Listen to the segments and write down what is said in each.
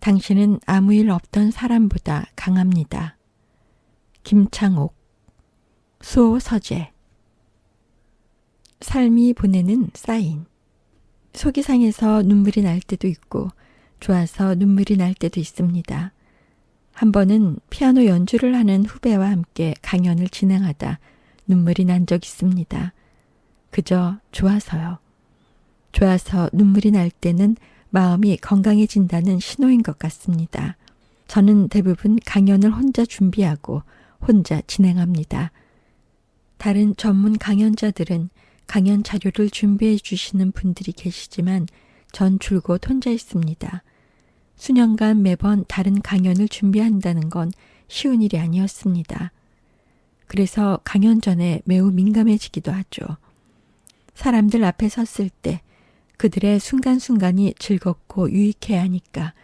당신은 아무 일 없던 사람보다 강합니다. 김창옥. 수호 서재. 삶이 보내는 사인. 속이 상해서 눈물이 날 때도 있고 좋아서 눈물이 날 때도 있습니다. 한 번은 피아노 연주를 하는 후배와 함께 강연을 진행하다 눈물이 난 적 있습니다. 그저 좋아서요. 좋아서 눈물이 날 때는 마음이 건강해진다는 신호인 것 같습니다. 저는 대부분 강연을 혼자 준비하고 혼자 진행합니다. 다른 전문 강연자들은 강연 자료를 준비해 주시는 분들이 계시지만 전 줄곧 혼자 있습니다. 수년간 매번 다른 강연을 준비한다는 건 쉬운 일이 아니었습니다. 그래서 강연 전에 매우 민감해지기도 하죠. 사람들 앞에 섰을 때 그들의 순간순간이 즐겁고 유익해야 하니까,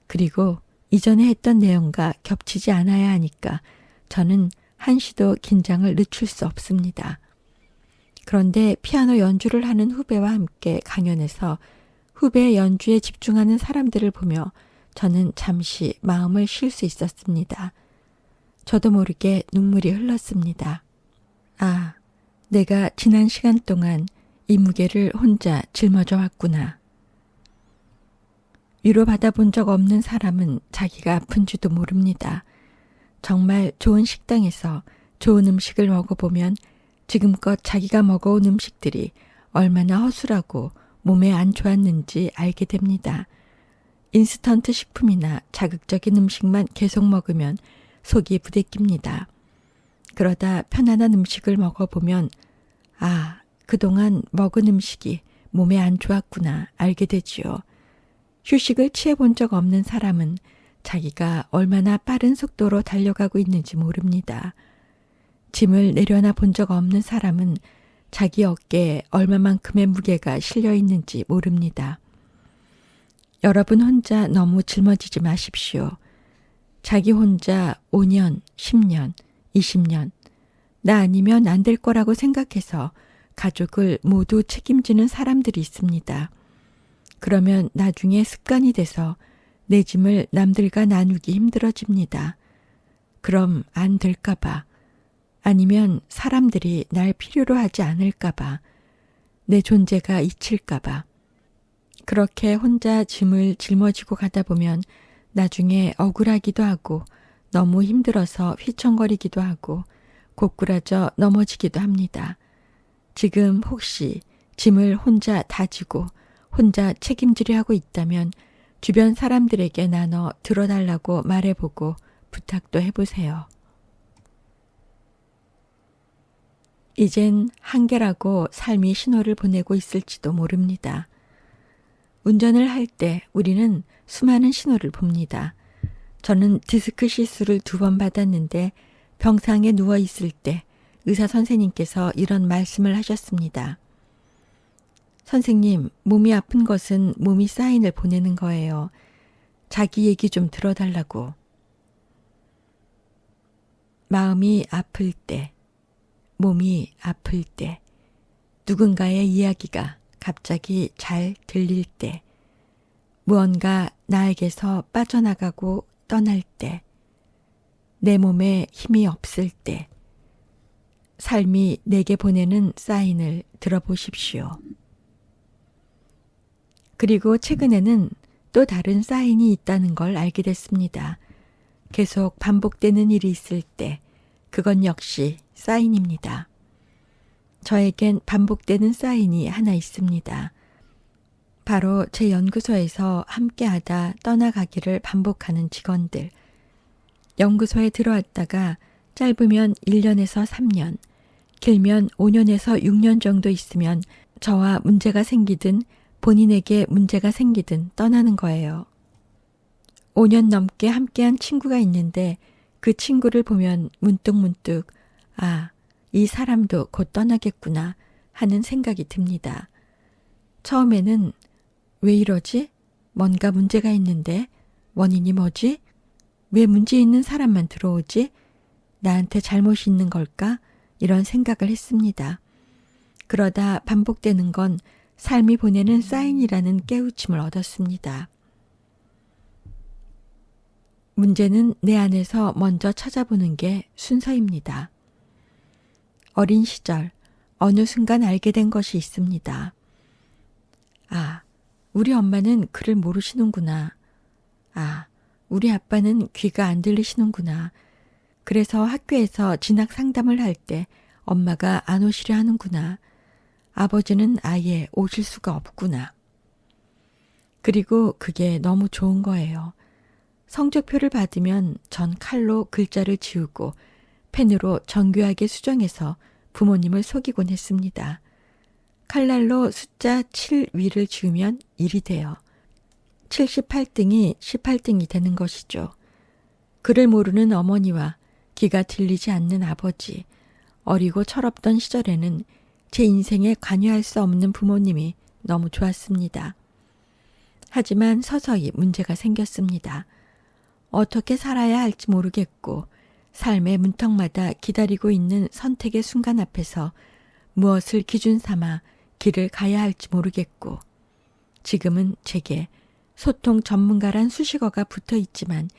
그리고 이전에 했던 내용과 겹치지 않아야 하니까 저는 한시도 긴장을 늦출 수 없습니다. 그런데 피아노 연주를 하는 후배와 함께 강연에서 후배의 연주에 집중하는 사람들을 보며 저는 잠시 마음을 쉴 수 있었습니다. 저도 모르게 눈물이 흘렀습니다. 아, 내가 지난 시간 동안 이 무게를 혼자 짊어져 왔구나. 위로받아 본 적 없는 사람은 자기가 아픈지도 모릅니다. 정말 좋은 식당에서 좋은 음식을 먹어보면 지금껏 자기가 먹어온 음식들이 얼마나 허술하고 몸에 안 좋았는지 알게 됩니다. 인스턴트 식품이나 자극적인 음식만 계속 먹으면 속이 부대낍니다. 그러다 편안한 음식을 먹어보면 아, 그동안 먹은 음식이 몸에 안 좋았구나 알게 되지요. 휴식을 취해본 적 없는 사람은 자기가 얼마나 빠른 속도로 달려가고 있는지 모릅니다. 짐을 내려놔 본 적 없는 사람은 자기 어깨에 얼마만큼의 무게가 실려 있는지 모릅니다. 여러분 혼자 너무 짊어지지 마십시오. 자기 혼자 5년, 10년, 20년, 나 아니면 안 될 거라고 생각해서 가족을 모두 책임지는 사람들이 있습니다. 그러면 나중에 습관이 돼서 내 짐을 남들과 나누기 힘들어집니다. 그럼 안 될까봐, 아니면 사람들이 날 필요로 하지 않을까봐, 내 존재가 잊힐까봐. 그렇게 혼자 짐을 짊어지고 가다 보면 나중에 억울하기도 하고 너무 힘들어서 휘청거리기도 하고 고꾸라져 넘어지기도 합니다. 지금 혹시 짐을 혼자 다지고 혼자 책임지려 하고 있다면 주변 사람들에게 나눠 들어달라고 말해보고 부탁도 해보세요. 이젠 한계라고 삶이 신호를 보내고 있을지도 모릅니다. 운전을 할 때 우리는 수많은 신호를 봅니다. 저는 디스크 시술을 2번 받았는데 병상에 누워 있을 때 의사 선생님께서 이런 말씀을 하셨습니다. 선생님, 몸이 아픈 것은 몸이 사인을 보내는 거예요. 자기 얘기 좀 들어달라고. 마음이 아플 때, 몸이 아플 때, 누군가의 이야기가 갑자기 잘 들릴 때, 무언가 나에게서 빠져나가고 떠날 때, 내 몸에 힘이 없을 때, 삶이 내게 보내는 사인을 들어보십시오. 그리고 최근에는 또 다른 사인이 있다는 걸 알게 됐습니다. 계속 반복되는 일이 있을 때 그건 역시 사인입니다. 저에겐 반복되는 사인이 하나 있습니다. 바로 제 연구소에서 함께하다 떠나가기를 반복하는 직원들. 연구소에 들어왔다가 짧으면 1년에서 3년, 길면 5년에서 6년 정도 있으면 저와 문제가 생기든 본인에게 문제가 생기든 떠나는 거예요. 5년 넘게 함께한 친구가 있는데 그 친구를 보면 문득문득 아, 이 사람도 곧 떠나겠구나 하는 생각이 듭니다. 처음에는 왜 이러지? 뭔가 문제가 있는데 원인이 뭐지? 왜 문제 있는 사람만 들어오지? 나한테 잘못이 있는 걸까? 이런 생각을 했습니다. 그러다 반복되는 건 삶이 보내는 사인이라는 깨우침을 얻었습니다. 문제는 내 안에서 먼저 찾아보는 게 순서입니다. 어린 시절 어느 순간 알게 된 것이 있습니다. 아, 우리 엄마는 글을 모르시는구나. 아, 우리 아빠는 귀가 안 들리시는구나. 그래서 학교에서 진학 상담을 할 때 엄마가 안 오시려 하는구나. 아버지는 아예 오실 수가 없구나. 그리고 그게 너무 좋은 거예요. 성적표를 받으면 전 칼로 글자를 지우고 펜으로 정교하게 수정해서 부모님을 속이곤 했습니다. 칼날로 숫자 7 위를 지우면 1이 돼요. 78등이 18등이 되는 것이죠. 글을 모르는 어머니와 귀가 들리지 않는 아버지, 어리고 철없던 시절에는 제 인생에 관여할 수 없는 부모님이 너무 좋았습니다. 하지만 서서히 문제가 생겼습니다. 어떻게 살아야 할지 모르겠고 삶의 문턱마다 기다리고 있는 선택의 순간 앞에서 무엇을 기준 삼아 길을 가야 할지 모르겠고 지금은 제게 소통 전문가란 수식어가 붙어 있지만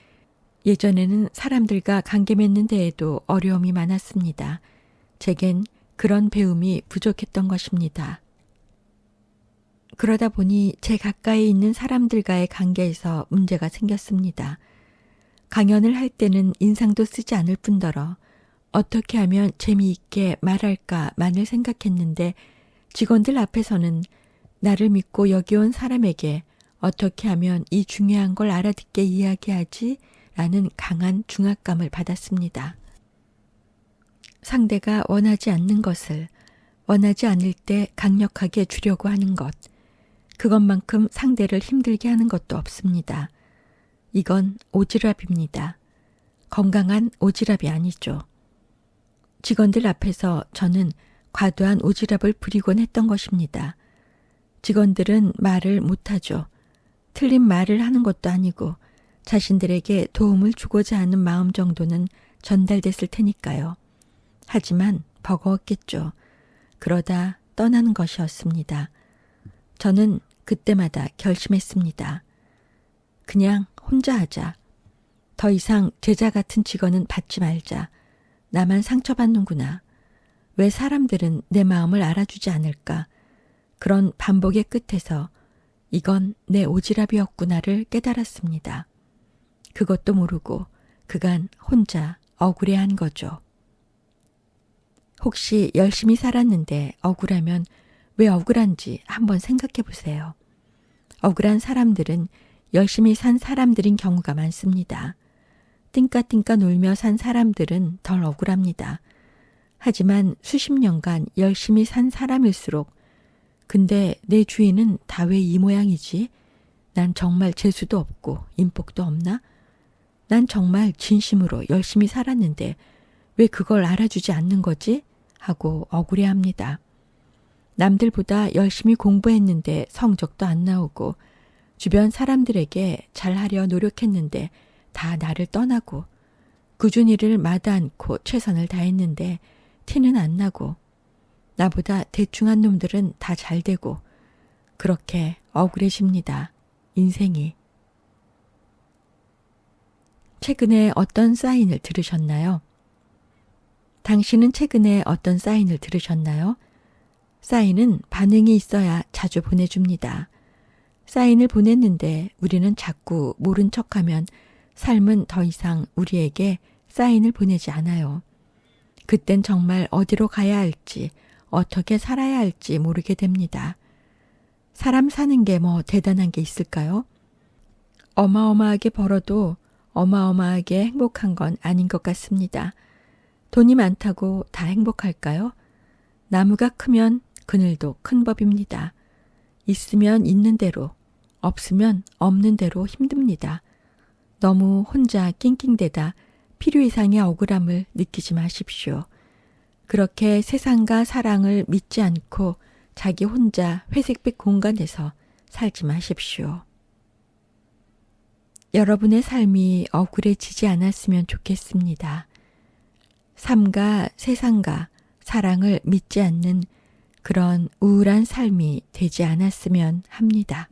예전에는 사람들과 관계 맺는 데에도 어려움이 많았습니다. 제겐 그런 배움이 부족했던 것입니다. 그러다 보니 제 가까이 있는 사람들과의 관계에서 문제가 생겼습니다. 강연을 할 때는 인상도 쓰지 않을 뿐더러 어떻게 하면 재미있게 말할까만을 생각했는데 직원들 앞에서는 나를 믿고 여기온 사람에게 어떻게 하면 이 중요한 걸 알아듣게 이야기하지? 라는 강한 중압감을 받았습니다. 상대가 원하지 않는 것을 원하지 않을 때 강력하게 주려고 하는 것, 그것만큼 상대를 힘들게 하는 것도 없습니다. 이건 오지랖입니다. 건강한 오지랖이 아니죠. 직원들 앞에서 저는 과도한 오지랖을 부리곤 했던 것입니다. 직원들은 말을 못하죠. 틀린 말을 하는 것도 아니고 자신들에게 도움을 주고자 하는 마음 정도는 전달됐을 테니까요. 하지만 버거웠겠죠. 그러다 떠나는 것이었습니다. 저는 그때마다 결심했습니다. 그냥 혼자 하자. 더 이상 제자 같은 직원은 받지 말자. 나만 상처받는구나. 왜 사람들은 내 마음을 알아주지 않을까? 그런 반복의 끝에서 이건 내 오지랖이었구나를 깨달았습니다. 그것도 모르고 그간 혼자 억울해한 거죠. 혹시 열심히 살았는데 억울하면 왜 억울한지 한번 생각해 보세요. 억울한 사람들은 열심히 산 사람들인 경우가 많습니다. 띵까띵까 놀며 산 사람들은 덜 억울합니다. 하지만 수십 년간 열심히 산 사람일수록 근데 내 주인은 다 왜 이 모양이지? 난 정말 재수도 없고 인복도 없나? 난 정말 진심으로 열심히 살았는데 왜 그걸 알아주지 않는 거지? 하고 억울해합니다. 남들보다 열심히 공부했는데 성적도 안 나오고 주변 사람들에게 잘하려 노력했는데 다 나를 떠나고 꾸준히를 마다 않고 최선을 다했는데 티는 안 나고 나보다 대충한 놈들은 다 잘되고 그렇게 억울해집니다. 인생이. 최근에 어떤 사인을 들으셨나요? 당신은 최근에 어떤 사인을 들으셨나요? 사인은 반응이 있어야 자주 보내줍니다. 사인을 보냈는데 우리는 자꾸 모른 척하면 삶은 더 이상 우리에게 사인을 보내지 않아요. 그땐 정말 어디로 가야 할지 어떻게 살아야 할지 모르게 됩니다. 사람 사는 게 뭐 대단한 게 있을까요? 어마어마하게 벌어도 어마어마하게 행복한 건 아닌 것 같습니다. 돈이 많다고 다 행복할까요? 나무가 크면 그늘도 큰 법입니다. 있으면 있는 대로, 없으면 없는 대로 힘듭니다. 너무 혼자 낑낑대다 필요 이상의 억울함을 느끼지 마십시오. 그렇게 세상과 사랑을 믿지 않고 자기 혼자 회색빛 공간에서 살지 마십시오. 여러분의 삶이 억울해지지 않았으면 좋겠습니다. 삶과 세상과 사랑을 믿지 않는 그런 우울한 삶이 되지 않았으면 합니다.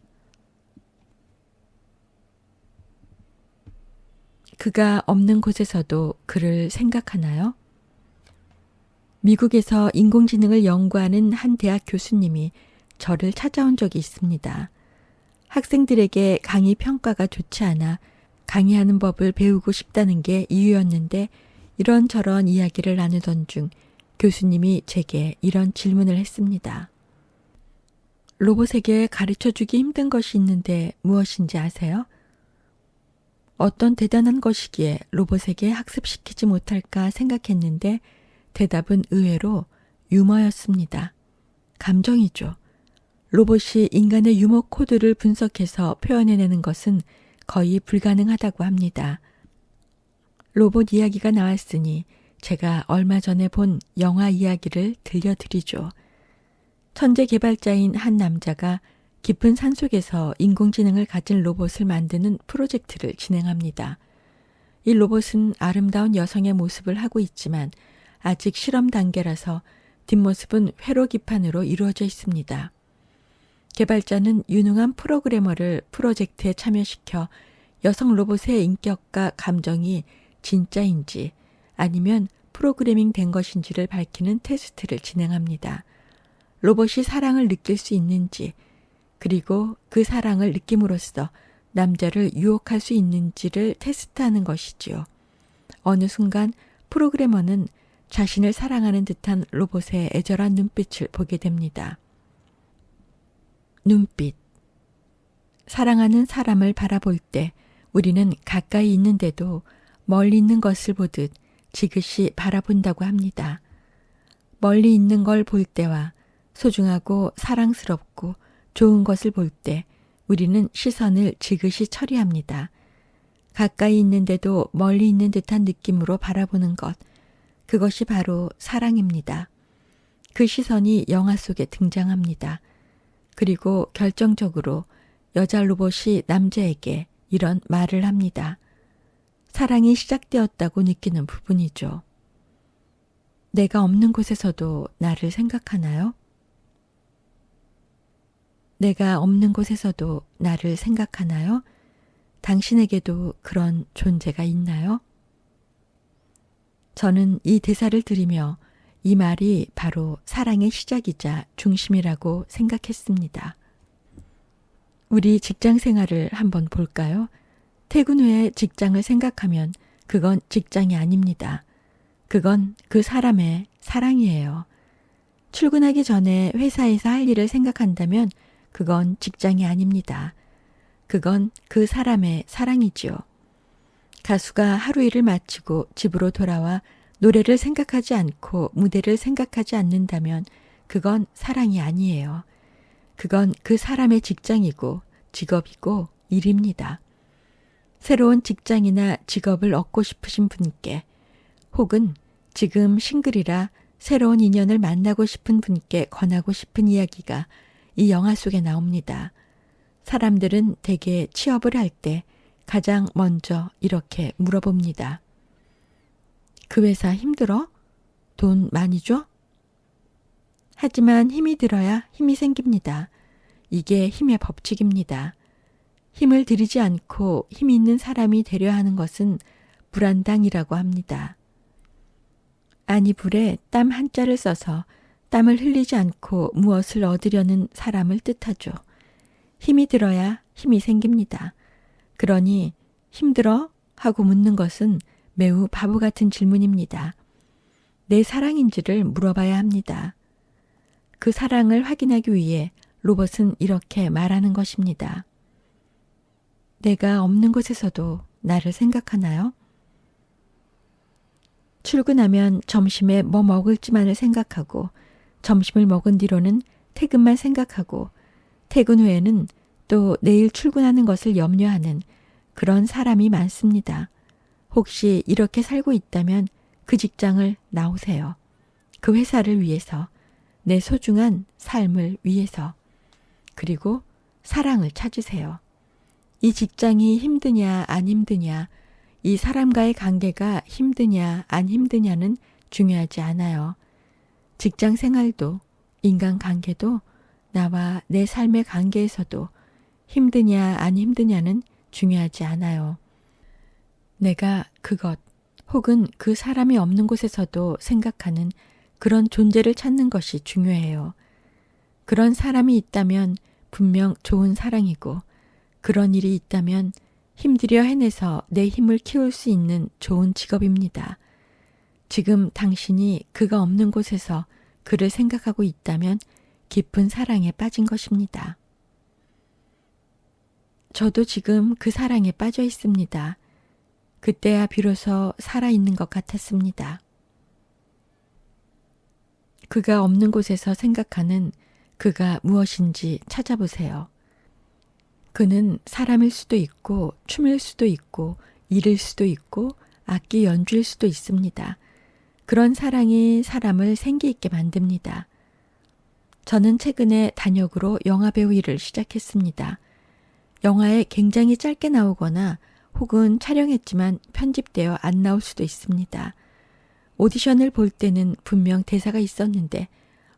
그가 없는 곳에서도 그를 생각하나요? 미국에서 인공지능을 연구하는 한 대학 교수님이 저를 찾아온 적이 있습니다. 학생들에게 강의 평가가 좋지 않아 강의하는 법을 배우고 싶다는 게 이유였는데 이런저런 이야기를 나누던 중 교수님이 제게 이런 질문을 했습니다. 로봇에게 가르쳐주기 힘든 것이 있는데 무엇인지 아세요? 어떤 대단한 것이기에 로봇에게 학습시키지 못할까 생각했는데 대답은 의외로 유머였습니다. 감정이죠. 로봇이 인간의 유머 코드를 분석해서 표현해내는 것은 거의 불가능하다고 합니다. 로봇 이야기가 나왔으니 제가 얼마 전에 본 영화 이야기를 들려드리죠. 천재 개발자인 한 남자가 깊은 산속에서 인공지능을 가진 로봇을 만드는 프로젝트를 진행합니다. 이 로봇은 아름다운 여성의 모습을 하고 있지만 아직 실험 단계라서 뒷모습은 회로기판으로 이루어져 있습니다. 개발자는 유능한 프로그래머를 프로젝트에 참여시켜 여성 로봇의 인격과 감정이 진짜인지 아니면 프로그래밍 된 것인지를 밝히는 테스트를 진행합니다. 로봇이 사랑을 느낄 수 있는지, 그리고 그 사랑을 느낌으로써 남자를 유혹할 수 있는지를 테스트하는 것이지요. 어느 순간 프로그래머는 자신을 사랑하는 듯한 로봇의 애절한 눈빛을 보게 됩니다. 눈빛. 사랑하는 사람을 바라볼 때 우리는 가까이 있는데도 멀리 있는 것을 보듯 지그시 바라본다고 합니다. 멀리 있는 걸 볼 때와 소중하고 사랑스럽고 좋은 것을 볼 때 우리는 시선을 지그시 처리합니다. 가까이 있는데도 멀리 있는 듯한 느낌으로 바라보는 것, 그것이 바로 사랑입니다. 그 시선이 영화 속에 등장합니다. 그리고 결정적으로 여자 로봇이 남자에게 이런 말을 합니다. 사랑이 시작되었다고 느끼는 부분이죠. 내가 없는 곳에서도 나를 생각하나요? 내가 없는 곳에서도 나를 생각하나요? 당신에게도 그런 존재가 있나요? 저는 이 대사를 들으며 이 말이 바로 사랑의 시작이자 중심이라고 생각했습니다. 우리 직장 생활을 한번 볼까요? 퇴근 후에 직장을 생각하면 그건 직장이 아닙니다. 그건 그 사람의 사랑이에요. 출근하기 전에 회사에서 할 일을 생각한다면 그건 직장이 아닙니다. 그건 그 사람의 사랑이지요. 가수가 하루 일을 마치고 집으로 돌아와 노래를 생각하지 않고 무대를 생각하지 않는다면 그건 사랑이 아니에요. 그건 그 사람의 직장이고 직업이고 일입니다. 새로운 직장이나 직업을 얻고 싶으신 분께 혹은 지금 싱글이라 새로운 인연을 만나고 싶은 분께 권하고 싶은 이야기가 이 영화 속에 나옵니다. 사람들은 대개 취업을 할 때 가장 먼저 이렇게 물어봅니다. 그 회사 힘들어? 돈 많이 줘? 하지만 힘이 들어야 힘이 생깁니다. 이게 힘의 법칙입니다. 힘을 들이지 않고 힘 있는 사람이 되려 하는 것은 불안당이라고 합니다. 아니 불에 땀 한자를 써서 땀을 흘리지 않고 무엇을 얻으려는 사람을 뜻하죠. 힘이 들어야 힘이 생깁니다. 그러니 힘들어? 하고 묻는 것은 매우 바보 같은 질문입니다. 내 사랑인지를 물어봐야 합니다. 그 사랑을 확인하기 위해 로봇은 이렇게 말하는 것입니다. 내가 없는 곳에서도 나를 생각하나요? 출근하면 점심에 뭐 먹을지만을 생각하고 점심을 먹은 뒤로는 퇴근만 생각하고 퇴근 후에는 또 내일 출근하는 것을 염려하는 그런 사람이 많습니다. 혹시 이렇게 살고 있다면 그 직장을 나오세요. 그 회사를 위해서, 내 소중한 삶을 위해서, 그리고 사랑을 찾으세요. 이 직장이 힘드냐 안 힘드냐, 이 사람과의 관계가 힘드냐 안 힘드냐는 중요하지 않아요. 직장 생활도 인간관계도 나와 내 삶의 관계에서도 힘드냐 안 힘드냐는 중요하지 않아요. 내가 그것 혹은 그 사람이 없는 곳에서도 생각하는 그런 존재를 찾는 것이 중요해요. 그런 사람이 있다면 분명 좋은 사랑이고 그런 일이 있다면 힘들여 해내서 내 힘을 키울 수 있는 좋은 직업입니다. 지금 당신이 그가 없는 곳에서 그를 생각하고 있다면 깊은 사랑에 빠진 것입니다. 저도 지금 그 사랑에 빠져 있습니다. 그때야 비로소 살아있는 것 같았습니다. 그가 없는 곳에서 생각하는 그가 무엇인지 찾아보세요. 그는 사람일 수도 있고 춤일 수도 있고 일일 수도 있고 악기 연주일 수도 있습니다. 그런 사랑이 사람을 생기 있게 만듭니다. 저는 최근에 단역으로 영화배우 일을 시작했습니다. 영화에 굉장히 짧게 나오거나 혹은 촬영했지만 편집되어 안 나올 수도 있습니다. 오디션을 볼 때는 분명 대사가 있었는데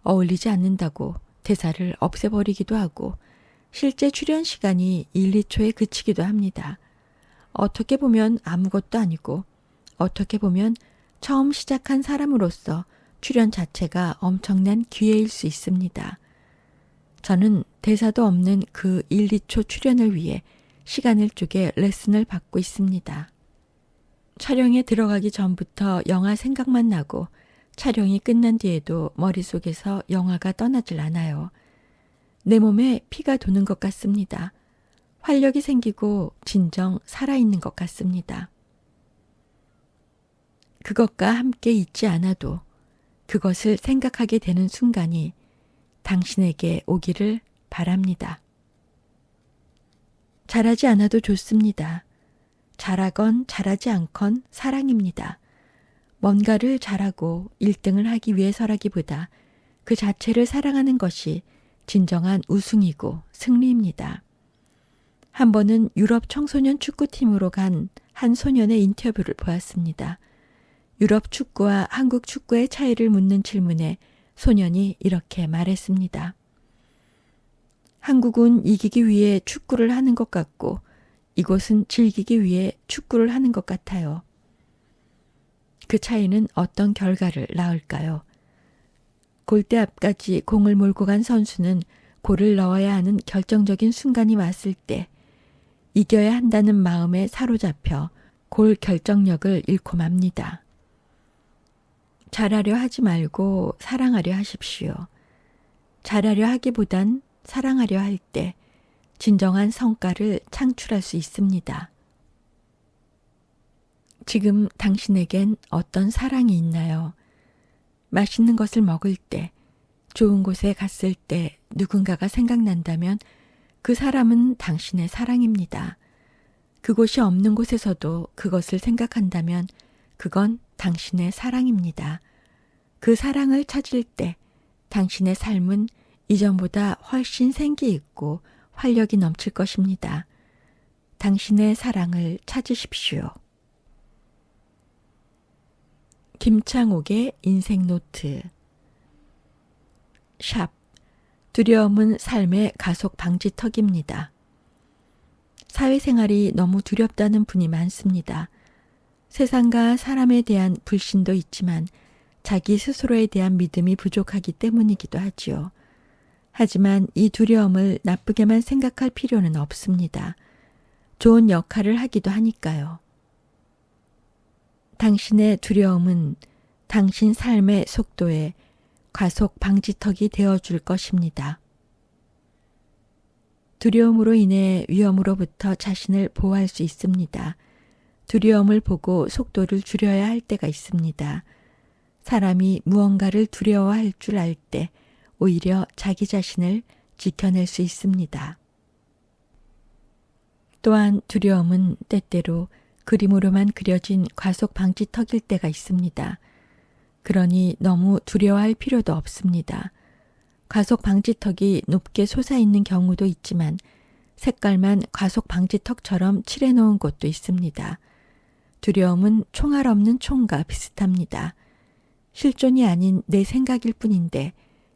어울리지 않는다고 대사를 없애버리기도 하고 실제 출연 시간이 1, 2초에 그치기도 합니다. 어떻게 보면 아무것도 아니고 어떻게 보면 처음 시작한 사람으로서 출연 자체가 엄청난 기회일 수 있습니다. 저는 대사도 없는 그 1, 2초 출연을 위해 시간을 쪼개 레슨을 받고 있습니다. 촬영에 들어가기 전부터 영화 생각만 나고 촬영이 끝난 뒤에도 머릿속에서 영화가 떠나질 않아요. 내 몸에 피가 도는 것 같습니다. 활력이 생기고 진정 살아있는 것 같습니다. 그것과 함께 있지 않아도 그것을 생각하게 되는 순간이 당신에게 오기를 바랍니다. 잘하지 않아도 좋습니다. 잘하건 잘하지 않건 사랑입니다. 뭔가를 잘하고 1등을 하기 위해서라기보다 그 자체를 사랑하는 것이 진정한 우승이고 승리입니다. 한 번은 유럽 청소년 축구팀으로 간 한 소년의 인터뷰를 보았습니다. 유럽 축구와 한국 축구의 차이를 묻는 질문에 소년이 이렇게 말했습니다. 한국은 이기기 위해 축구를 하는 것 같고 이곳은 즐기기 위해 축구를 하는 것 같아요. 그 차이는 어떤 결과를 낳을까요? 골대 앞까지 공을 몰고 간 선수는 골을 넣어야 하는 결정적인 순간이 왔을 때 이겨야 한다는 마음에 사로잡혀 골 결정력을 잃고 맙니다. 잘하려 하지 말고 사랑하려 하십시오. 잘하려 하기보단 사랑하려 할 때 진정한 성과를 창출할 수 있습니다. 지금 당신에겐 어떤 사랑이 있나요? 맛있는 것을 먹을 때, 좋은 곳에 갔을 때 누군가가 생각난다면 그 사람은 당신의 사랑입니다. 그곳이 없는 곳에서도 그것을 생각한다면 그건 당신의 사랑입니다. 그 사랑을 찾을 때 당신의 삶은 이전보다 훨씬 생기 있고 활력이 넘칠 것입니다. 당신의 사랑을 찾으십시오. 김창옥의 인생노트. 샵. 두려움은 삶의 가속 방지턱입니다. 사회생활이 너무 두렵다는 분이 많습니다. 세상과 사람에 대한 불신도 있지만 자기 스스로에 대한 믿음이 부족하기 때문이기도 하지요. 하지만 이 두려움을 나쁘게만 생각할 필요는 없습니다. 좋은 역할을 하기도 하니까요. 당신의 두려움은 당신 삶의 속도에 가속 방지턱이 되어줄 것입니다. 두려움으로 인해 위험으로부터 자신을 보호할 수 있습니다. 두려움을 보고 속도를 줄여야 할 때가 있습니다. 사람이 무언가를 두려워할 줄 알 때 오히려 자기 자신을 지켜낼 수 있습니다. 또한 두려움은 때때로 그림으로만 그려진 과속 방지턱일 때가 있습니다. 그러니 너무 두려워할 필요도 없습니다. 과속 방지턱이 높게 솟아있는 경우도 있지만 색깔만 과속 방지턱처럼 칠해놓은 곳도 있습니다. 두려움은 총알 없는 총과 비슷합니다. 실존이 아닌 내 생각일 뿐인데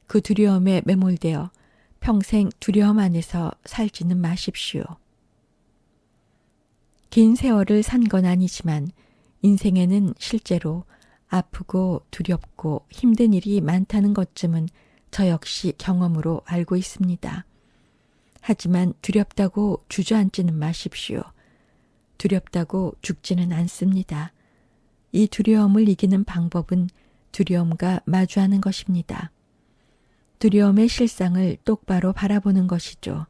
그 두려움에 매몰되어 평생 두려움 안에서 살지는 마십시오. 긴 세월을 산 건 아니지만 인생에는 실제로 아프고 두렵고 힘든 일이 많다는 것쯤은 저 역시 경험으로 알고 있습니다. 하지만 두렵다고 주저앉지는 마십시오. 두렵다고 죽지는 않습니다. 이 두려움을 이기는 방법은 두려움과 마주하는 것입니다. 두려움의 실상을 똑바로 바라보는 것이죠.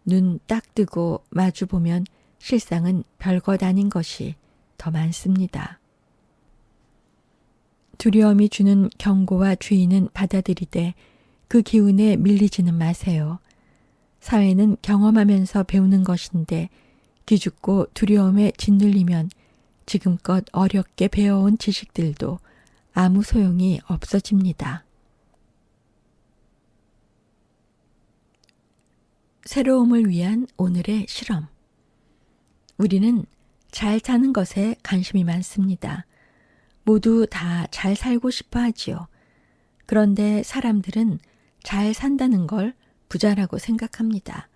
눈 딱 뜨고 마주보면 실상은 별것 아닌 것이 더 많습니다. 두려움이 주는 경고와 주의는 받아들이되 그 기운에 밀리지는 마세요. 사회는 경험하면서 배우는 것인데 기죽고 두려움에 짓눌리면 지금껏 어렵게 배워온 지식들도 아무 소용이 없어집니다. 새로움을 위한 오늘의 실험. 우리는 잘 사는 것에 관심이 많습니다. 모두 다 잘 살고 싶어 하지요. 그런데 사람들은 잘 산다는 걸 부자라고 생각합니다.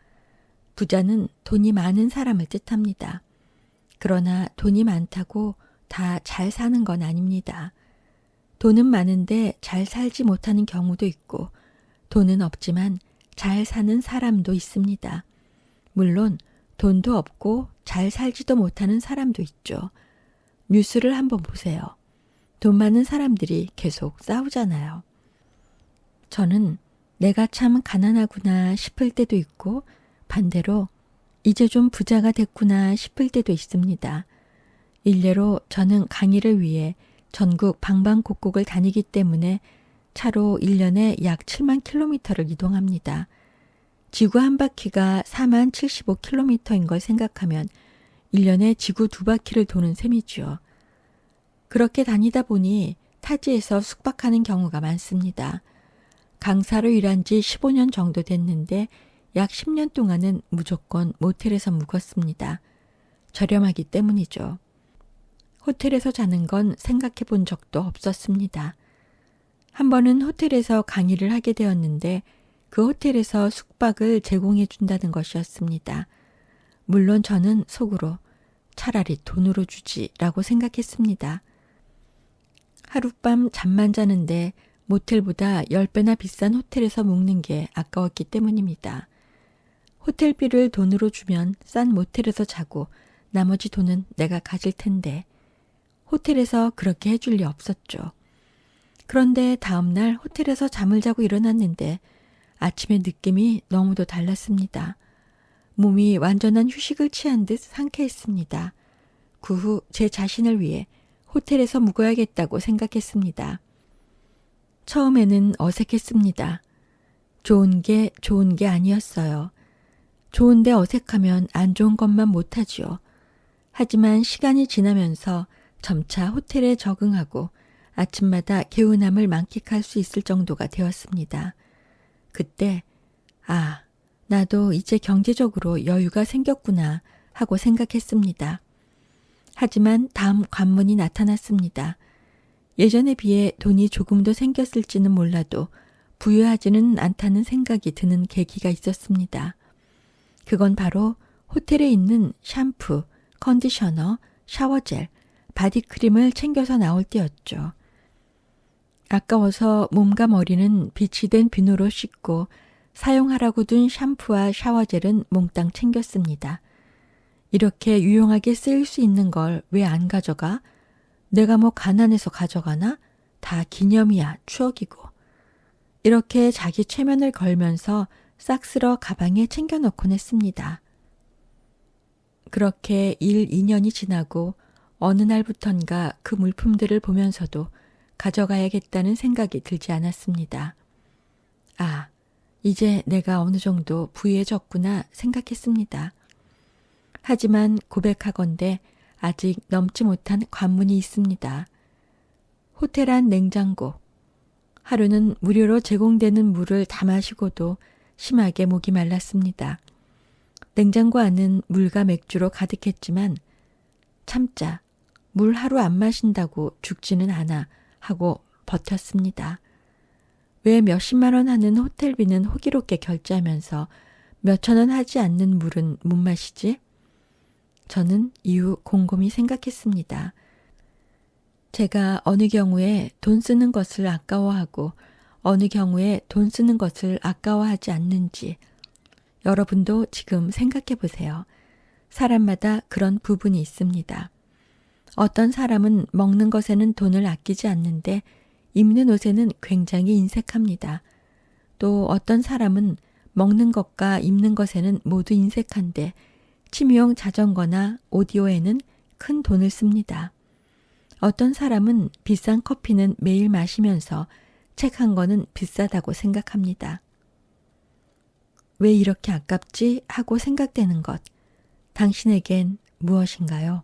부자는 돈이 많은 사람을 뜻합니다. 그러나 돈이 많다고 다 잘 사는 건 아닙니다. 돈은 많은데 잘 살지 못하는 경우도 있고 돈은 없지만 잘 사는 사람도 있습니다. 물론 돈도 없고 잘 살지도 못하는 사람도 있죠. 뉴스를 한번 보세요. 돈 많은 사람들이 계속 싸우잖아요. 저는 내가 참 가난하구나 싶을 때도 있고 반대로 이제 좀 부자가 됐구나 싶을 때도 있습니다. 일례로 저는 강의를 위해 전국 방방곡곡을 다니기 때문에 차로 1년에 약 7만 킬로미터를 이동합니다. 지구 한 바퀴가 4만 75킬로미터인 걸 생각하면 1년에 지구 2바퀴를 도는 셈이지요. 그렇게 다니다 보니 타지에서 숙박하는 경우가 많습니다. 강사로 일한 지 15년 정도 됐는데 약 10년 동안은 무조건 모텔에서 묵었습니다. 저렴하기 때문이죠. 호텔에서 자는 건 생각해 본 적도 없었습니다. 한 번은 호텔에서 강의를 하게 되었는데 그 호텔에서 숙박을 제공해 준다는 것이었습니다. 물론 저는 속으로 차라리 돈으로 주지라고 생각했습니다. 하룻밤 잠만 자는데 모텔보다 10배나 비싼 호텔에서 묵는 게 아까웠기 때문입니다. 호텔비를 돈으로 주면 싼 모텔에서 자고 나머지 돈은 내가 가질 텐데 호텔에서 그렇게 해줄 리 없었죠. 그런데 다음날 호텔에서 잠을 자고 일어났는데 아침의 느낌이 너무도 달랐습니다. 몸이 완전한 휴식을 취한 듯 상쾌했습니다. 그 후 제 자신을 위해 호텔에서 묵어야겠다고 생각했습니다. 처음에는 어색했습니다. 좋은 게 아니었어요. 좋은데 어색하면 안 좋은 것만 못하지요. 하지만 시간이 지나면서 점차 호텔에 적응하고 아침마다 개운함을 만끽할 수 있을 정도가 되었습니다. 그때 나도 이제 경제적으로 여유가 생겼구나 하고 생각했습니다. 하지만 다음 관문이 나타났습니다. 예전에 비해 돈이 조금 더 생겼을지는 몰라도 부유하지는 않다는 생각이 드는 계기가 있었습니다. 그건 바로 호텔에 있는 샴푸, 컨디셔너, 샤워젤, 바디크림을 챙겨서 나올 때였죠. 아까워서 몸과 머리는 빛이 된 비누로 씻고 사용하라고 둔 샴푸와 샤워젤은 몽땅 챙겼습니다. 이렇게 유용하게 쓰일 수 있는 걸 왜 안 가져가? 내가 뭐 가난해서 가져가나? 다 기념이야, 추억이고. 이렇게 자기 최면을 걸면서 싹 쓸어 가방에 챙겨놓곤 했습니다. 그렇게 2년이 지나고 어느 날부턴가 그 물품들을 보면서도 가져가야겠다는 생각이 들지 않았습니다. 이제 내가 어느 정도 부유해졌구나 생각했습니다. 하지만 고백하건대 아직 넘지 못한 관문이 있습니다. 호텔 안 냉장고. 하루는 무료로 제공되는 물을 다 마시고도 심하게 목이 말랐습니다. 냉장고 안은 물과 맥주로 가득했지만 참자, 물 하루 안 마신다고 죽지는 않아 하고 버텼습니다. 왜 몇십만 원 하는 호텔비는 호기롭게 결제하면서 몇천 원 하지 않는 물은 못 마시지? 저는 이후 곰곰이 생각했습니다. 제가 어느 경우에 돈 쓰는 것을 아까워하고 어느 경우에 돈 쓰는 것을 아까워하지 않는지 여러분도 지금 생각해 보세요. 사람마다 그런 부분이 있습니다. 어떤 사람은 먹는 것에는 돈을 아끼지 않는데 입는 옷에는 굉장히 인색합니다. 또 어떤 사람은 먹는 것과 입는 것에는 모두 인색한데 취미용 자전거나 오디오에는 큰 돈을 씁니다. 어떤 사람은 비싼 커피는 매일 마시면서 책 한 권은 비싸다고 생각합니다. 왜 이렇게 아깝지 하고 생각되는 것, 당신에겐 무엇인가요?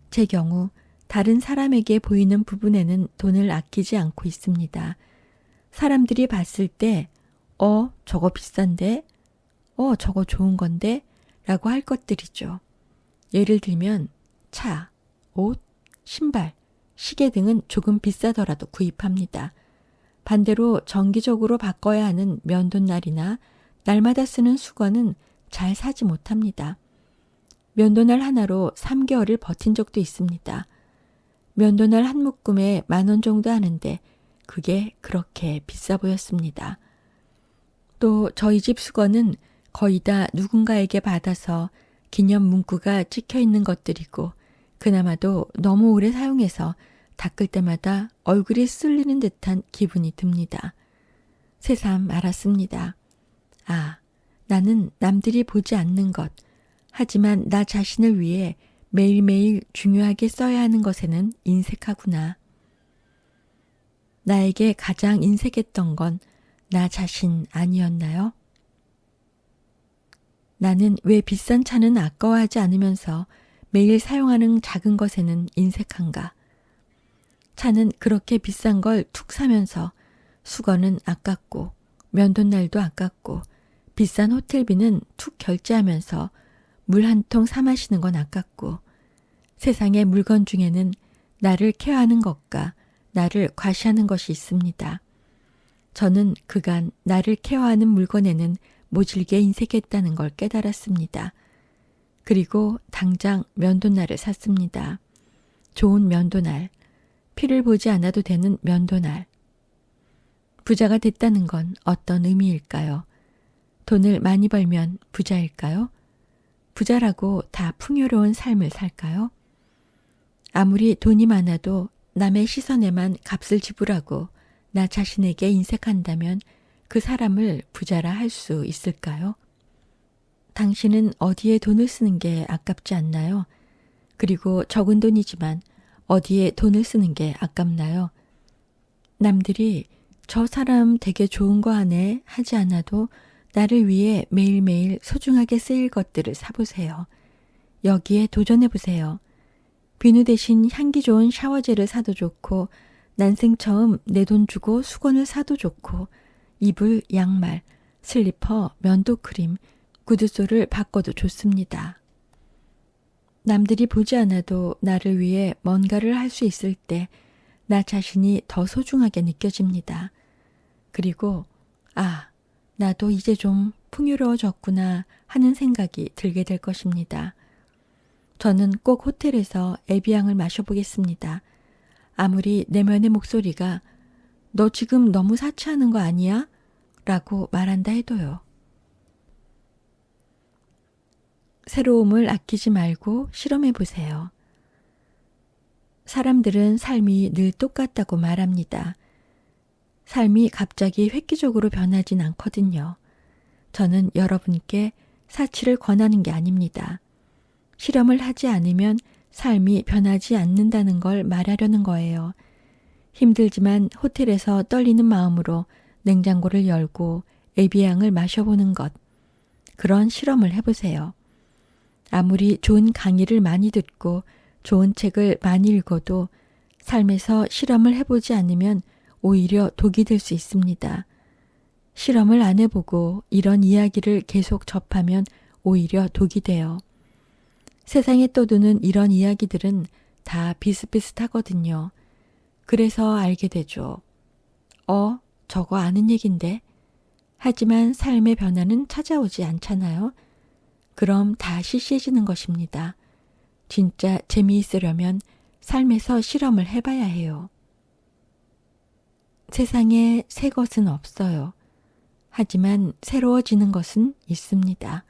제 경우 다른 사람에게 보이는 부분에는 돈을 아끼지 않고 있습니다. 사람들이 봤을 때 저거 비싼데? 저거 좋은 건데? 라고 할 것들이죠. 예를 들면 차, 옷, 신발, 시계 등은 조금 비싸더라도 구입합니다. 반대로 정기적으로 바꿔야 하는 면도날이나 날마다 쓰는 수건은 잘 사지 못합니다. 면도날 하나로 3개월을 버틴 적도 있습니다. 면도날 한 묶음에 10,000원 정도 하는데 그게 그렇게 비싸 보였습니다. 또 저희 집 수건은 거의 다 누군가에게 받아서 기념 문구가 찍혀 있는 것들이고 그나마도 너무 오래 사용해서 닦을 때마다 얼굴이 쓸리는 듯한 기분이 듭니다. 새삼 알았습니다. 나는 남들이 보지 않는 것, 하지만 나 자신을 위해 매일매일 중요하게 써야 하는 것에는 인색하구나. 나에게 가장 인색했던 건 나 자신 아니었나요? 나는 왜 비싼 차는 아까워하지 않으면서 매일 사용하는 작은 것에는 인색한가? 차는 그렇게 비싼 걸 툭 사면서 수건은 아깝고 면도날도 아깝고 비싼 호텔비는 툭 결제하면서 물 한 통 사 마시는 건 아깝고 세상의 물건 중에는 나를 케어하는 것과 나를 과시하는 것이 있습니다. 저는 그간 나를 케어하는 물건에는 모질게 인색했다는 걸 깨달았습니다. 그리고 당장 면도날을 샀습니다. 좋은 면도날, 피를 보지 않아도 되는 면도날. 부자가 됐다는 건 어떤 의미일까요? 돈을 많이 벌면 부자일까요? 부자라고 다 풍요로운 삶을 살까요? 아무리 돈이 많아도 남의 시선에만 값을 지불하고 나 자신에게 인색한다면 그 사람을 부자라 할 수 있을까요? 당신은 어디에 돈을 쓰는 게 아깝지 않나요? 그리고 적은 돈이지만 어디에 돈을 쓰는 게 아깝나요? 남들이 저 사람 되게 좋은 거 하네 하지 않아도 나를 위해 매일매일 소중하게 쓰일 것들을 사보세요. 여기에 도전해보세요. 비누 대신 향기 좋은 샤워젤을 사도 좋고 난생 처음 내 돈 주고 수건을 사도 좋고 이불, 양말, 슬리퍼, 면도크림, 구두소를 바꿔도 좋습니다. 남들이 보지 않아도 나를 위해 뭔가를 할 수 있을 때 나 자신이 더 소중하게 느껴집니다. 그리고 나도 이제 좀 풍요로워졌구나 하는 생각이 들게 될 것입니다. 저는 꼭 호텔에서 에비앙을 마셔보겠습니다. 아무리 내면의 목소리가 너 지금 너무 사치하는 거 아니야? 라고 말한다 해도요. 새로움을 아끼지 말고 실험해 보세요. 사람들은 삶이 늘 똑같다고 말합니다. 삶이 갑자기 획기적으로 변하진 않거든요. 저는 여러분께 사치를 권하는 게 아닙니다. 실험을 하지 않으면 삶이 변하지 않는다는 걸 말하려는 거예요. 힘들지만 호텔에서 떨리는 마음으로 냉장고를 열고 에비앙을 마셔보는 것. 그런 실험을 해보세요. 아무리 좋은 강의를 많이 듣고 좋은 책을 많이 읽어도 삶에서 실험을 해보지 않으면 오히려 독이 될 수 있습니다. 실험을 안 해보고 이런 이야기를 계속 접하면 오히려 독이 돼요. 세상에 떠도는 이런 이야기들은 다 비슷비슷하거든요. 그래서 알게 되죠. 저거 아는 얘긴데. 하지만 삶의 변화는 찾아오지 않잖아요. 그럼 다 시시해지는 것입니다. 진짜 재미있으려면 삶에서 실험을 해봐야 해요. 세상에 새 것은 없어요. 하지만 새로워지는 것은 있습니다.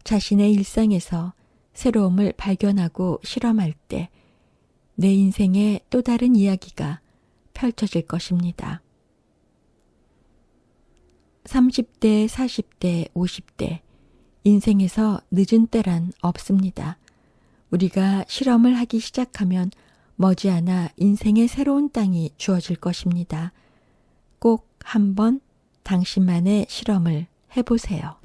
자신의 일상에서 새로움을 발견하고 실험할 때 내 인생의 또 다른 이야기가 펼쳐질 것입니다. 30대, 40대, 50대, 인생에서 늦은 때란 없습니다. 우리가 실험을 하기 시작하면 머지않아 인생의 새로운 땅이 주어질 것입니다. 꼭 한번 당신만의 실험을 해보세요.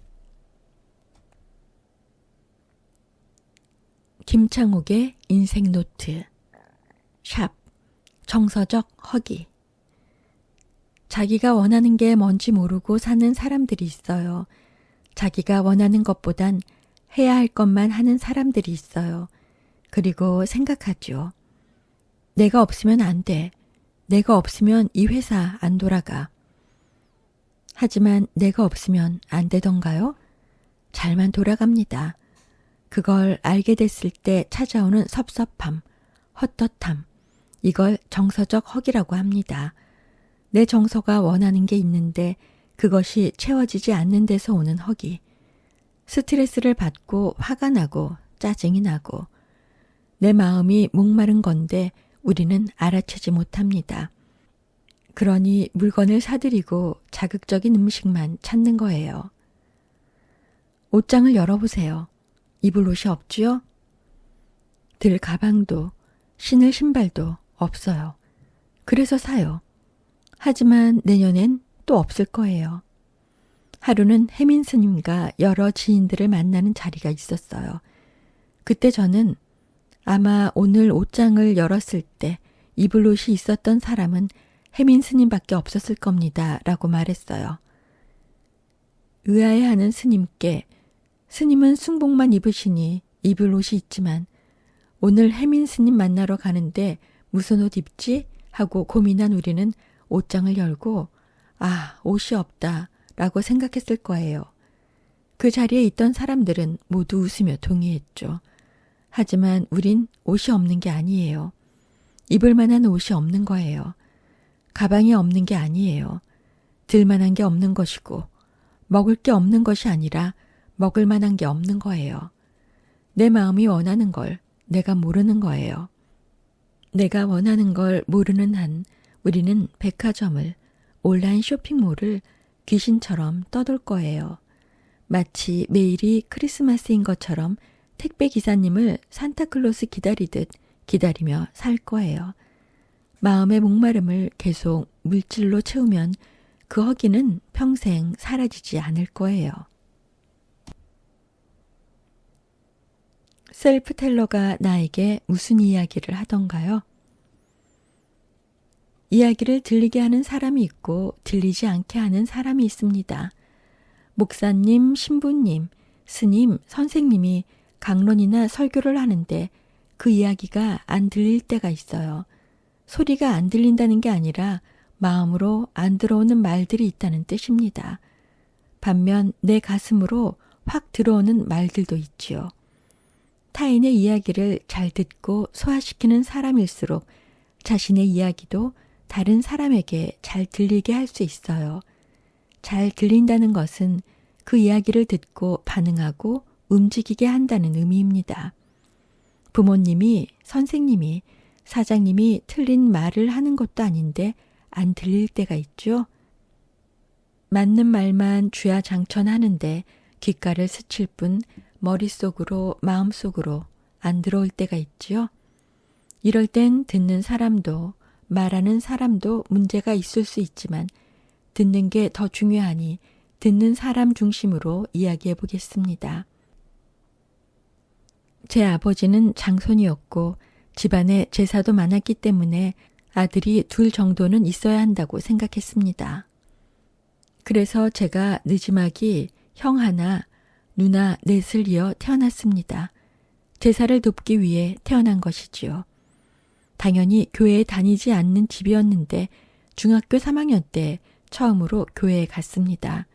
김창옥의 인생 노트. 샵 정서적 허기. 자기가 원하는 게 뭔지 모르고 사는 사람들이 있어요. 자기가 원하는 것보단 해야 할 것만 하는 사람들이 있어요. 그리고 생각하죠. 내가 없으면 안 돼. 내가 없으면 이 회사 안 돌아가. 하지만 내가 없으면 안 되던가요? 잘만 돌아갑니다. 그걸 알게 됐을 때 찾아오는 섭섭함, 헛헛함, 이걸 정서적 허기라고 합니다. 내 정서가 원하는 게 있는데 그것이 채워지지 않는 데서 오는 허기. 스트레스를 받고 화가 나고 짜증이 나고 내 마음이 목마른 건데 우리는 알아채지 못합니다. 그러니 물건을 사들이고 자극적인 음식만 찾는 거예요. 옷장을 열어보세요. 입을 옷이 없지요? 들 가방도 신을 신발도 없어요. 그래서 사요. 하지만 내년엔 또 없을 거예요. 하루는 혜민 스님과 여러 지인들을 만나는 자리가 있었어요. 그때 저는 아마 오늘 옷장을 열었을 때 입을 옷이 있었던 사람은 혜민 스님밖에 없었을 겁니다. 라고 말했어요. 의아해하는 스님께 스님은 순복만 입으시니 입을 옷이 있지만 오늘 혜민 스님 만나러 가는데 무슨 옷 입지? 하고 고민한 우리는 옷장을 열고 옷이 없다 라고 생각했을 거예요. 그 자리에 있던 사람들은 모두 웃으며 동의했죠. 하지만 우린 옷이 없는 게 아니에요. 입을 만한 옷이 없는 거예요. 가방이 없는 게 아니에요. 들 만한 게 없는 것이고 먹을 게 없는 것이 아니라 먹을 만한 게 없는 거예요. 내 마음이 원하는 걸 내가 모르는 거예요. 내가 원하는 걸 모르는 한 우리는 백화점을, 온라인 쇼핑몰을 귀신처럼 떠돌 거예요. 마치 매일이 크리스마스인 것처럼 택배 기사님을 산타클로스 기다리듯 기다리며 살 거예요. 마음의 목마름을 계속 물질로 채우면 그 허기는 평생 사라지지 않을 거예요. 셀프 텔러가 나에게 무슨 이야기를 하던가요? 이야기를 들리게 하는 사람이 있고 들리지 않게 하는 사람이 있습니다. 목사님, 신부님, 스님, 선생님이 강론이나 설교를 하는데 그 이야기가 안 들릴 때가 있어요. 소리가 안 들린다는 게 아니라 마음으로 안 들어오는 말들이 있다는 뜻입니다. 반면 내 가슴으로 확 들어오는 말들도 있지요. 타인의 이야기를 잘 듣고 소화시키는 사람일수록 자신의 이야기도 다른 사람에게 잘 들리게 할 수 있어요. 잘 들린다는 것은 그 이야기를 듣고 반응하고 움직이게 한다는 의미입니다. 부모님이, 선생님이, 사장님이 틀린 말을 하는 것도 아닌데 안 들릴 때가 있죠. 맞는 말만 주야장천하는데 귓가를 스칠 뿐 머릿속으로 마음속으로 안 들어올 때가 있지요. 이럴 땐 듣는 사람도 말하는 사람도 문제가 있을 수 있지만 듣는 게 더 중요하니 듣는 사람 중심으로 이야기해 보겠습니다. 제 아버지는 장손이었고 집안에 제사도 많았기 때문에 아들이 둘 정도는 있어야 한다고 생각했습니다. 그래서 제가 늦지막이 형 하나, 누나 넷을 이어 태어났습니다. 제사를 돕기 위해 태어난 것이지요. 당연히 교회에 다니지 않는 집이었는데 중학교 3학년 때 처음으로 교회에 갔습니다.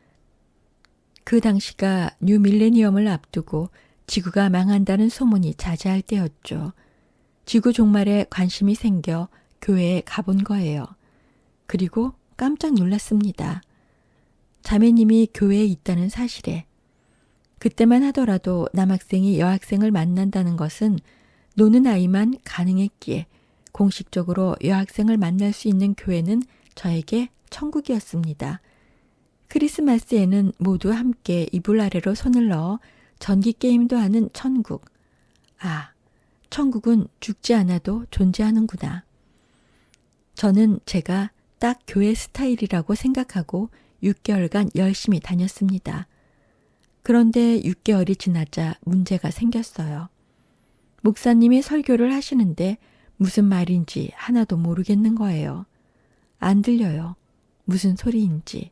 그 당시가 뉴 밀레니엄을 앞두고 지구가 망한다는 소문이 자자할 때였죠. 지구 종말에 관심이 생겨 교회에 가본 거예요. 그리고 깜짝 놀랐습니다. 자매님이 교회에 있다는 사실에. 그때만 하더라도 남학생이 여학생을 만난다는 것은 노는 아이만 가능했기에 공식적으로 여학생을 만날 수 있는 교회는 저에게 천국이었습니다. 크리스마스에는 모두 함께 이불 아래로 손을 넣어 전기 게임도 하는 천국. 아, 천국은 죽지 않아도 존재하는구나. 저는 제가 딱 교회 스타일이라고 생각하고 6개월간 열심히 다녔습니다. 그런데 6개월이 지나자 문제가 생겼어요. 목사님이 설교를 하시는데 무슨 말인지 하나도 모르겠는 거예요. 안 들려요. 무슨 소리인지.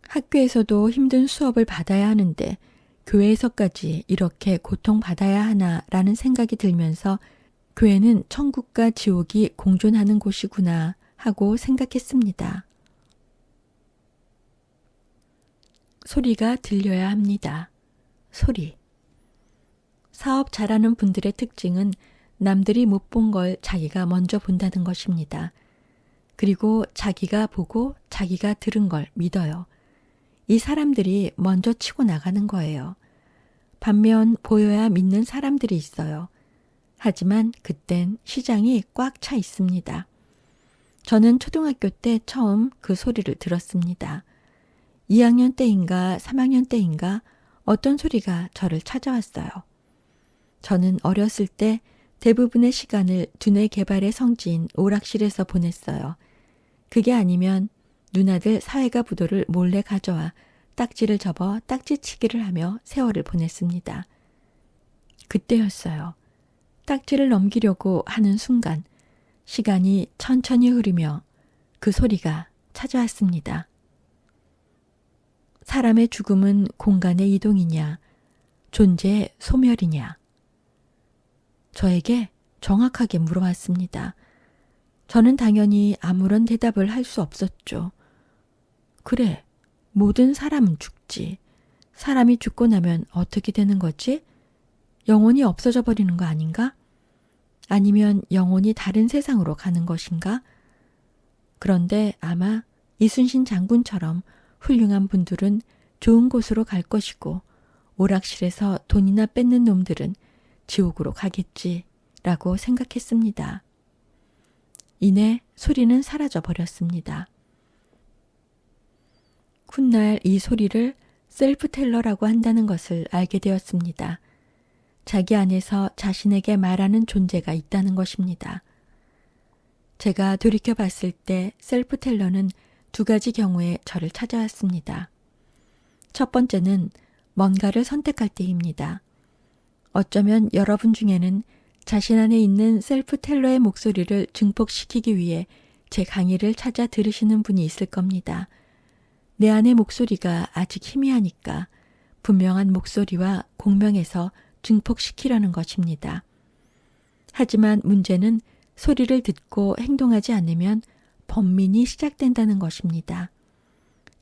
학교에서도 힘든 수업을 받아야 하는데 교회에서까지 이렇게 고통받아야 하나라는 생각이 들면서 교회는 천국과 지옥이 공존하는 곳이구나 하고 생각했습니다. 소리가 들려야 합니다. 소리. 사업 잘하는 분들의 특징은 남들이 못 본 걸 자기가 먼저 본다는 것입니다. 그리고 자기가 보고 자기가 들은 걸 믿어요. 이 사람들이 먼저 치고 나가는 거예요. 반면 보여야 믿는 사람들이 있어요. 하지만 그땐 시장이 꽉 차 있습니다. 저는 초등학교 때 처음 그 소리를 들었습니다. 2학년 때인가 3학년 때인가 어떤 소리가 저를 찾아왔어요. 저는 어렸을 때 대부분의 시간을 두뇌 개발의 성지인 오락실에서 보냈어요. 그게 아니면 누나들 사회가 부도를 몰래 가져와 딱지를 접어 딱지치기를 하며 세월을 보냈습니다. 그때였어요. 딱지를 넘기려고 하는 순간 시간이 천천히 흐르며 그 소리가 찾아왔습니다. 사람의 죽음은 공간의 이동이냐, 존재의 소멸이냐. 저에게 정확하게 물어왔습니다. 저는 당연히 아무런 대답을 할 수 없었죠. 그래, 모든 사람은 죽지. 사람이 죽고 나면 어떻게 되는 거지? 영혼이 없어져 버리는 거 아닌가? 아니면 영혼이 다른 세상으로 가는 것인가? 그런데 아마 이순신 장군처럼 훌륭한 분들은 좋은 곳으로 갈 것이고 오락실에서 돈이나 뺏는 놈들은 지옥으로 가겠지라고 생각했습니다. 이내 소리는 사라져 버렸습니다. 훗날 이 소리를 셀프텔러라고 한다는 것을 알게 되었습니다. 자기 안에서 자신에게 말하는 존재가 있다는 것입니다. 제가 돌이켜 봤을 때 셀프텔러는 두 가지 경우에 저를 찾아왔습니다. 첫 번째는 뭔가를 선택할 때입니다. 어쩌면 여러분 중에는 자신 안에 있는 셀프텔러의 목소리를 증폭시키기 위해 제 강의를 찾아 들으시는 분이 있을 겁니다. 내 안의 목소리가 아직 희미하니까 분명한 목소리와 공명해서 증폭시키려는 것입니다. 하지만 문제는 소리를 듣고 행동하지 않으면 번민이 시작된다는 것입니다.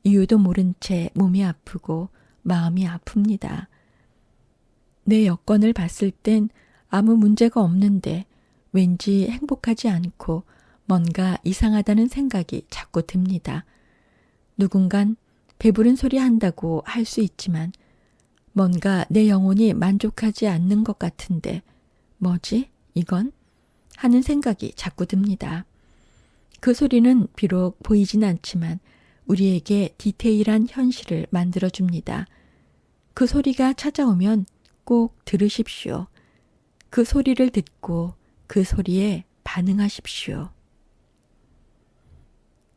이유도 모른 채 몸이 아프고 마음이 아픕니다. 내 여건을 봤을 땐 아무 문제가 없는데 왠지 행복하지 않고 뭔가 이상하다는 생각이 자꾸 듭니다. 누군간 배부른 소리 한다고 할 수 있지만 뭔가 내 영혼이 만족하지 않는 것 같은데 뭐지 이건? 하는 생각이 자꾸 듭니다. 그 소리는 비록 보이진 않지만 우리에게 디테일한 현실을 만들어줍니다. 그 소리가 찾아오면 꼭 들으십시오. 그 소리를 듣고 그 소리에 반응하십시오.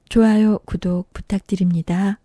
좋아요, 구독 부탁드립니다.